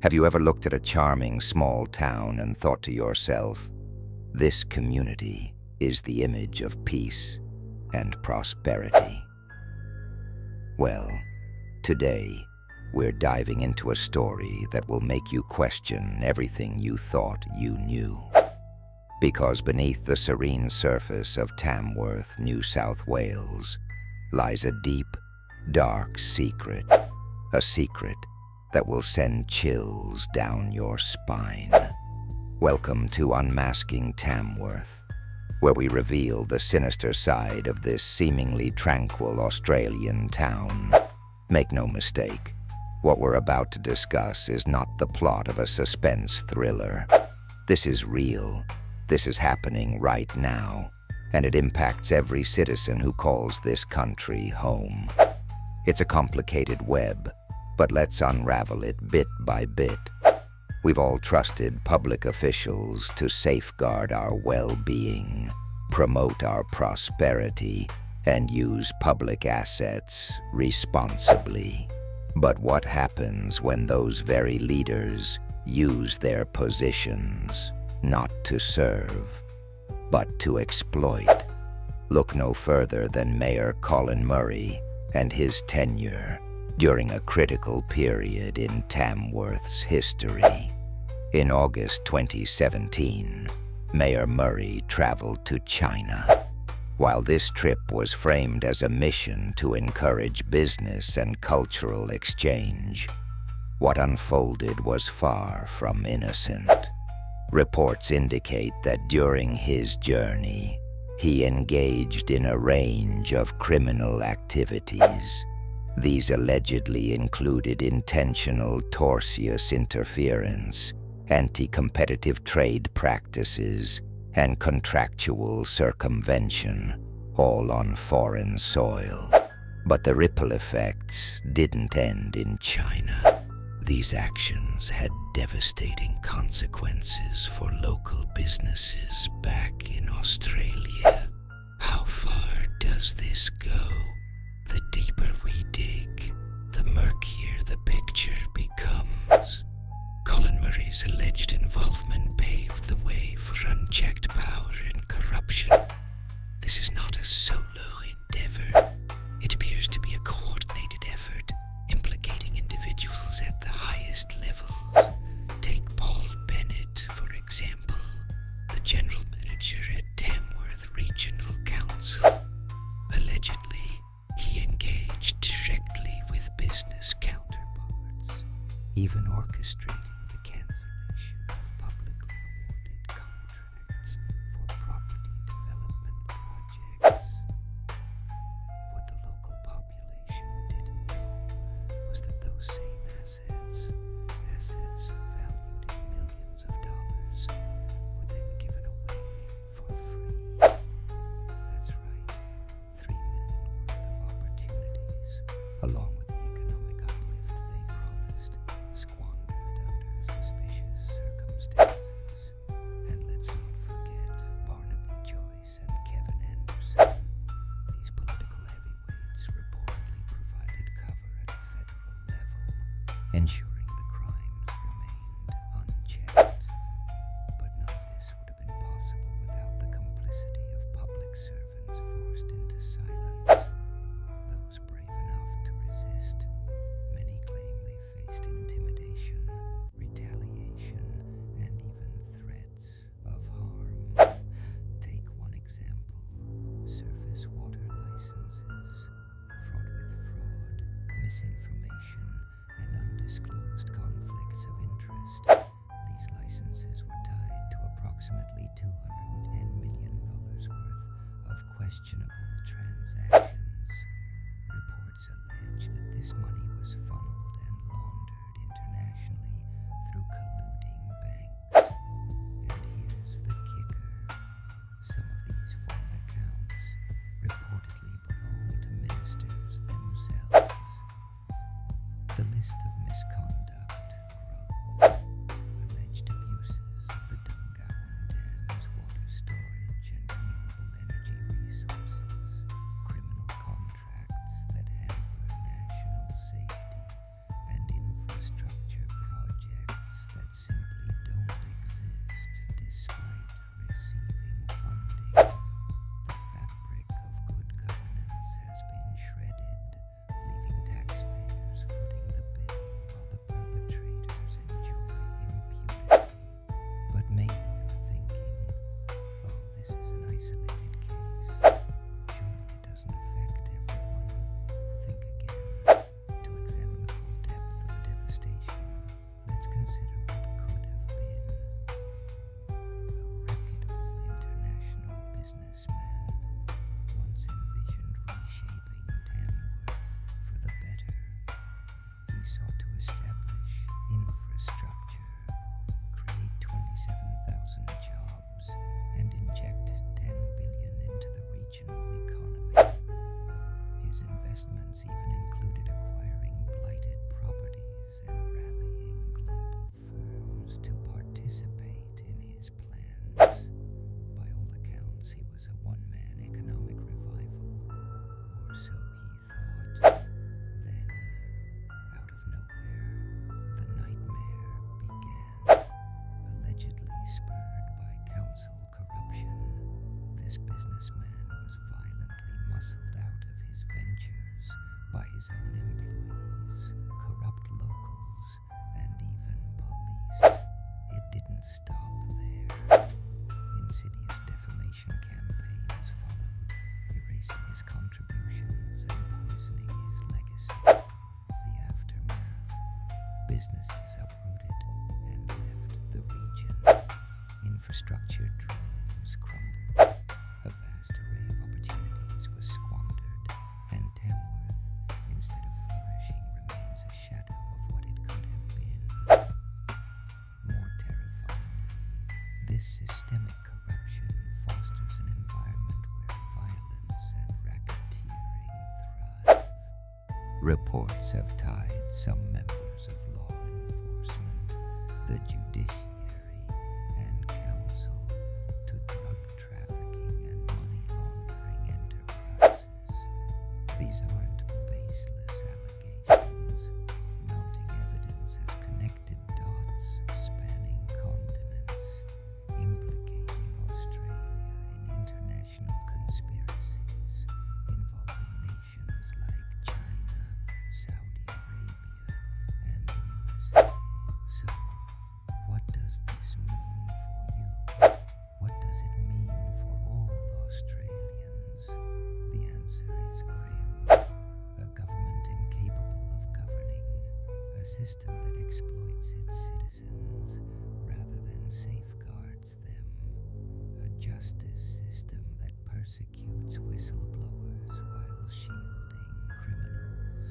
Have you ever looked at a charming small town and thought to yourself, this community is the image of peace and prosperity? Well, today we're diving into a story that will make you question everything you thought you knew. Because beneath the serene surface of Tamworth, New South Wales, lies a deep, dark secret. A secret that will send chills down your spine. Welcome to Unmasking Tamworth, where we reveal the sinister side of this seemingly tranquil Australian town. Make no mistake, what we're about to discuss is not the plot of a suspense thriller. This is real. This is happening right now, and it impacts every citizen who calls this country home. It's a complicated web, but let's unravel it bit by bit. We've all trusted public officials to safeguard our well-being, promote our prosperity, and use public assets responsibly. But what happens when those very leaders use their positions not to serve, but to exploit? Look no further than Mayor Colin Murray and his tenure during a critical period in Tamworth's history. In August 2017, Mayor Murray traveled to China. While this trip was framed as a mission to encourage business and cultural exchange, what unfolded was far from innocent. Reports indicate that during his journey, he engaged in a range of criminal activities. These allegedly included intentional tortious interference, anti-competitive trade practices, and contractual circumvention, all on foreign soil. But the ripple effects didn't end in China. These actions had devastating consequences for local businesses back in Australia. How far does this go? The deeper we dig, the murkier the picture becomes. Colin Murray's alleged involvement paved the way for unchecked power and corruption. This is not a solo endeavor. It appears to be a coordinated effort, implicating individuals at the highest levels. Take Paul Bennett, for example, the general manager at Tamworth Regional Council. Allegedly, he engaged directly with business counterparts, even orchestrating the cancellation of publicly awarded contracts for property development projects. What the local population didn't know was that those same assets valued in millions of dollars, were then given away for free. That's right, $3 million worth of opportunities, along with the economic uplift they promised, squandered under infrastructure dreams crumbled. A vast array of opportunities was squandered, and Tamworth, instead of flourishing, remains a shadow of what it could have been. More terrifyingly, this systemic corruption fosters an environment where violence and racketeering thrive. Reports have tied some members of law enforcement, the judiciary, and council to drug trafficking and money laundering enterprises. These aren't baseless allegations. Mounting evidence has connected dots spanning continents, implicating Australia in international conspiracies involving nations like China, Saudi Arabia, and the USA. So, what does this mean for you? What does it mean for all Australians? The answer is grim. A government incapable of governing, a system that exploits its citizens rather than safeguards them, a justice system that persecutes whistleblowers while shielding criminals,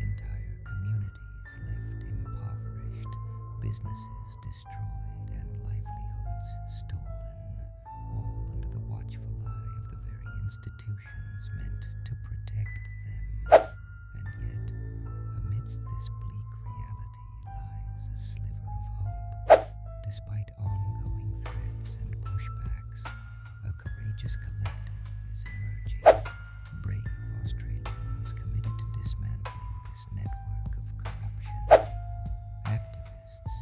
entire communities left impoverished, businesses destroyed, and livelihoods stolen, all under the watchful eye of the very institutions meant to protect them. And yet, amidst this bleak reality lies a sliver of hope. Despite ongoing threats and pushbacks, a courageous collective is emerging. Brave Australians committed to dismantling this network of corruption. Activists,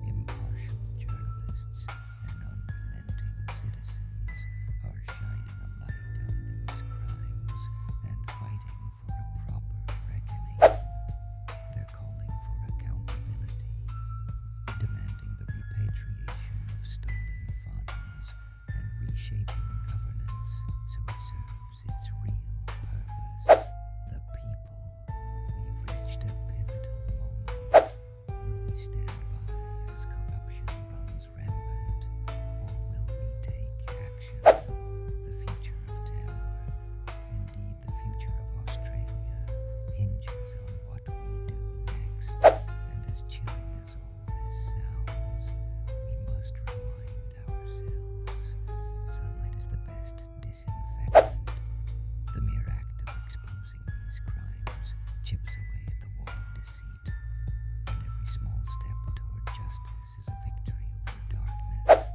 impartial journalists, and unrelenting citizens are shining a light on these crimes and fighting for a proper reckoning. They're calling for accountability, demanding the repatriation of stolen funds, and reshaping governance so it serves its real purpose, the people. We've reached a pivotal moment. Will we stand by as corruption runs rampant, or will we take action? The future of Tamworth, indeed the future of Australia, hinges on what we do next. And as chilling as all this sounds, we must remind ourselves, sunlight is the best disinfectant. The mere act of exposing these crimes chips away at the wall of deceit, and every small step toward justice is a victory over darkness.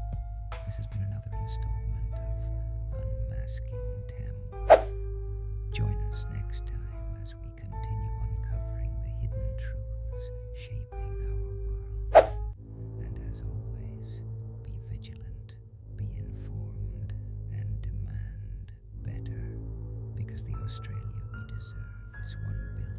This has been another installment of Unmasking Tamworth. Join us next time as we continue uncovering the hidden truths shaping our world. And as always, be vigilant, be informed, and demand better, because the Australia we deserve is 1 billion